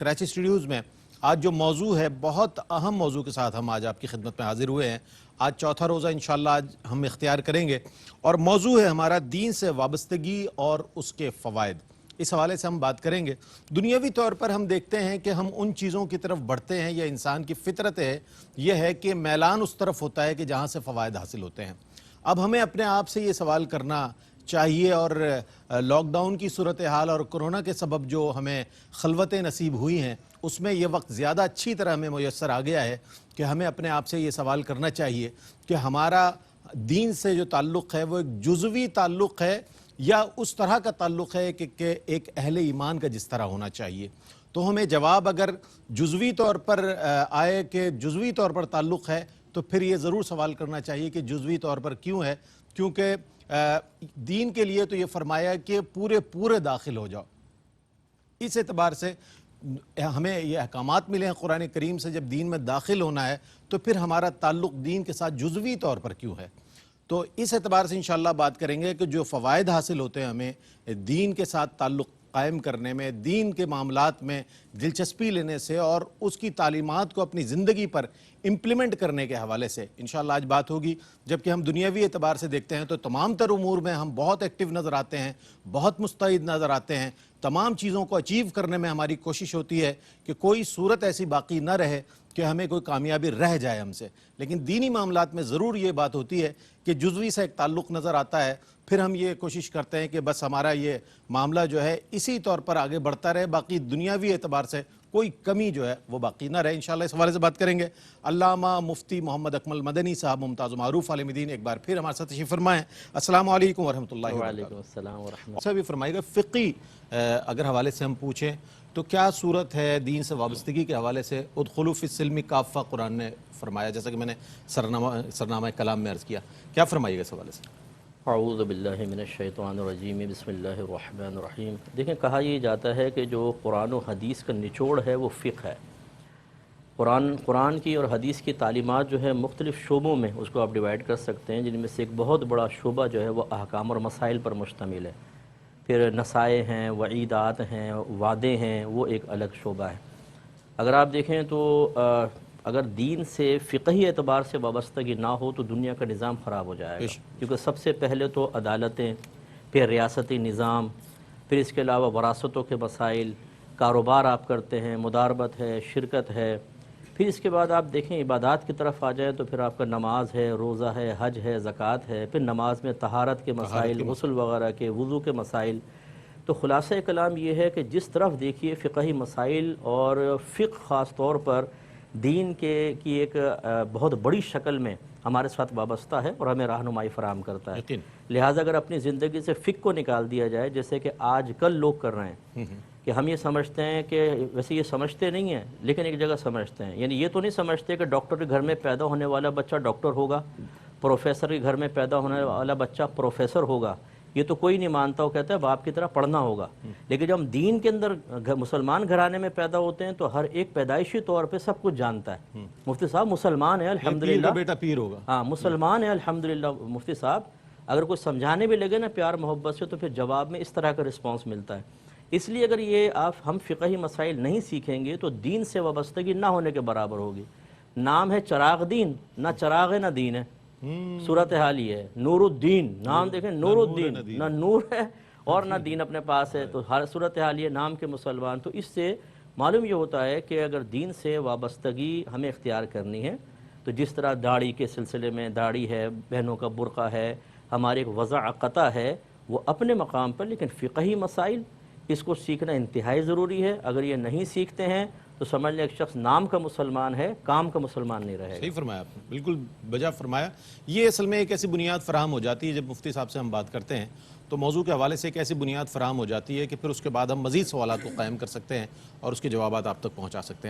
Karachi Studios में आज जो मौजू है, बहुत अहम मौजू के साथ हम आज आपकी खिदमत में हाजिर हुए हैं। आज चौथा रोज़ा इंशाअल्लाह आज हम इख्तियार करेंगे और मौजू है हमारा दीन से वाबस्तगी और उसके फ़वाइद। इस हवाले से हम बात करेंगे। दुनियावी तौर पर हम देखते हैं कि हम उन चीज़ों की तरफ बढ़ते हैं, या इंसान की फितरत है यह है कि मैलान उस तरफ होता है कि जहाँ से फ़वाइद हासिल होते हैं। अब हमें अपने आप से ये सवाल करना चाहिए, और लॉकडाउन की सूरत हाल और कोरोना के सबब जो हमें खलवतें नसीब हुई हैं, उसमें ये वक्त ज़्यादा अच्छी तरह हमें मुयस्सर आ गया है कि हमें अपने आप से ये सवाल करना चाहिए कि हमारा दीन से जो ताल्लुक़ है वो एक जुज़वी ताल्लुक़ है या उस तरह का ताल्लुक़ है कि एक अहले ईमान का जिस तरह होना चाहिए। तो हमें जवाब अगर जुज़वी तौर पर आए कि जुज़वी तौर पर ताल्लुक़ है, तो फिर ये ज़रूर सवाल करना चाहिए कि जुज़वी तौर पर क्यों है, क्योंकि दीन के लिए तो ये फरमाया कि पूरे दाखिल हो जाओ। इस एतबार से हमें ये अहकामात मिले हैं कुरान करीम से, जब दीन में दाखिल होना है तो फिर हमारा ताल्लुक़ दीन के साथ जुज़वी तौर पर क्यों है। तो इस एतबार से इंशाअल्लाह बात करेंगे कि जो फ़वाइद हासिल होते हैं हमें दीन के साथ ताल्लुक़ कायम करने में, दीन के मामलात में दिलचस्पी लेने से और उसकी तालीमात को अपनी ज़िंदगी पर इम्प्लीमेंट करने के हवाले से इंशाअल्लाह आज बात होगी। जबकि हम दुनियावी एतबार से देखते हैं तो तमाम तर उमूर में हम बहुत एक्टिव नज़र आते हैं, बहुत मुस्तैद नज़र आते हैं, तमाम चीज़ों को अचीव करने में हमारी कोशिश होती है कि कोई सूरत ऐसी बाकी न रहे कि हमें कोई कामयाबी रह जाए हमसे। लेकिन दीनी मामलात में ज़रूर ये बात होती है कि जुज़वी से एक ताल्लुक़ नज़र आता है, फिर हम ये कोशिश करते हैं कि बस हमारा ये मामला जो है इसी तौर पर आगे बढ़ता रहे, बाकी दुनियावी एतबार से कोई कमी जो है वो बाकी ना रहे। इंशाअल्लाह इस हवाले से बात करेंगे। अल्लामा मुफ्ती मोहम्मद अकमल मदनी साहब मुमताज़ मारूफ आलिमीदीन एक बार फिर हमारे साथ तशरीफ़ फरमाएँ। अस्सलामु अलैकुम वरहमतुल्लाहि वबरकातुहू। सर भी फरमाइएगा, फ़िक़ी अगर हवाले से हम पूछें तो क्या सूरत है दीन से वाबस्तगी के हवाले से? उदखुलू फ़िस्सिल्मि काफ़ा कुरान ने फरमाया, जैसा कि मैंने सरनामा कलाम में अर्ज़ किया। क्या फरमाइएगा इस हवाले से? अऊज़ु बिल्लाहि मिनश शैतानिर रजीम, बिस्मिल्लाहिर रहमानिर रहीम। देखें, कहा यह जाता है कि जो कुरान और हदीस का निचोड़ है वो फ़िक़्ह है। कुरान की और हदीस की तालीमात जो है मुख्तलिफ़ शोबों में उसको आप डिवाइड कर सकते हैं, जिनमें से एक बहुत बड़ा शोबा जो है वो अहकाम और मसाइल पर मुश्तमिल है। फिर नसाए हैं, वईदात हैं, वादे हैं, वो एक अलग शोबा है। अगर आप देखें तो अगर दीन से फ़िक़ही एतबार से वाबस्तगी ना हो तो दुनिया का निज़ाम ख़राब हो जाएगा, क्योंकि सबसे पहले तो अदालतें, फिर रियासती निज़ाम, फिर इसके अलावा वरासतों के मसाइल, कारोबार आप करते हैं, मुदारबत है, शिरकत है। फिर इसके बाद आप देखें इबादात की तरफ आ जाएँ तो फिर आपका नमाज है, रोज़ा है, हज है, ज़कात है, फिर नमाज में तहारत के मसाइल, गुस्ल वगैरह के, वुज़ू के मसाइल। तो ख़ुलासा कलाम ये है कि जिस तरफ देखिए फ़िक़ही मसाइल और फ़िक़्ह ख़ास तौर पर दीन की एक बहुत बड़ी शक्ल में हमारे साथ वाबस्ता है और हमें रहनुमाई फ़राहम करता है। लिहाजा अगर अपनी ज़िंदगी से फ़िक़्ह को निकाल दिया जाए, जैसे कि आज कल लोग कर रहे हैं कि हम ये समझते हैं कि वैसे ये समझते नहीं हैं लेकिन एक जगह समझते हैं, यानी ये तो नहीं समझते कि डॉक्टर के घर में पैदा होने वाला बच्चा डॉक्टर होगा, प्रोफेसर के घर में पैदा होने वाला बच्चा प्रोफेसर होगा। ये तो कोई नहीं मानता, वो कहता है बाप की तरह पढ़ना होगा। लेकिन जब हम दीन के अंदर मुसलमान घराने में पैदा होते हैं तो हर एक पैदाइशी तौर पे सब कुछ जानता है। मुफ्ती साहब मुसलमान है अल्हम्दुलिल्लाह, बेटा पीर होगा। हाँ, मुसलमान है अल्हम्दुलिल्लाह। मुफ्ती साहब अगर कुछ समझाने भी लगे ना प्यार मोहब्बत से तो फिर जवाब में इस तरह का रिस्पॉन्स मिलता है। इसलिए अगर ये हम फ़िक़ही मसाइल नहीं सीखेंगे तो दीन से वाबस्तगी ना होने के बराबर होगी। नाम है चराग दीन, ना चराग है ना दीन है। सूरत हाल ये है नूरुद्दीन, नाम देखें नूरुद्दीन, ना नूर है और ना दीन अपने पास है। तो हर सूरत हाल ये नाम के मुसलमान। तो इससे मालूम ये होता है कि अगर दीन से वाबस्तगी हमें इख्तियार करनी है तो जिस तरह दाढ़ी के सिलसिले में दाढ़ी है, बहनों का बुरक़ा है, हमारी एक वज़ाक़ता है वो अपने मकाम पर, लेकिन फ़िक़ही मसाइल इसको सीखना इंतहाई ज़रूरी है। अगर ये नहीं सीखते हैं तो समझ लें एक शख्स नाम का मुसलमान है, काम का मुसलमान नहीं रहेगा। सही फरमाया आपने, बिल्कुल बजा फरमाया। ये असल में एक ऐसी बुनियाद फराहम हो जाती है, जब मुफ्ती साहब से हम बात करते हैं तो मौजू के हवाले से एक ऐसी बुनियाद फराहम हो जाती है कि फिर उसके बाद हम मज़ीद सवालात को कायम कर सकते हैं और उसके जवाबात आप तक पहुँचा सकते हैं।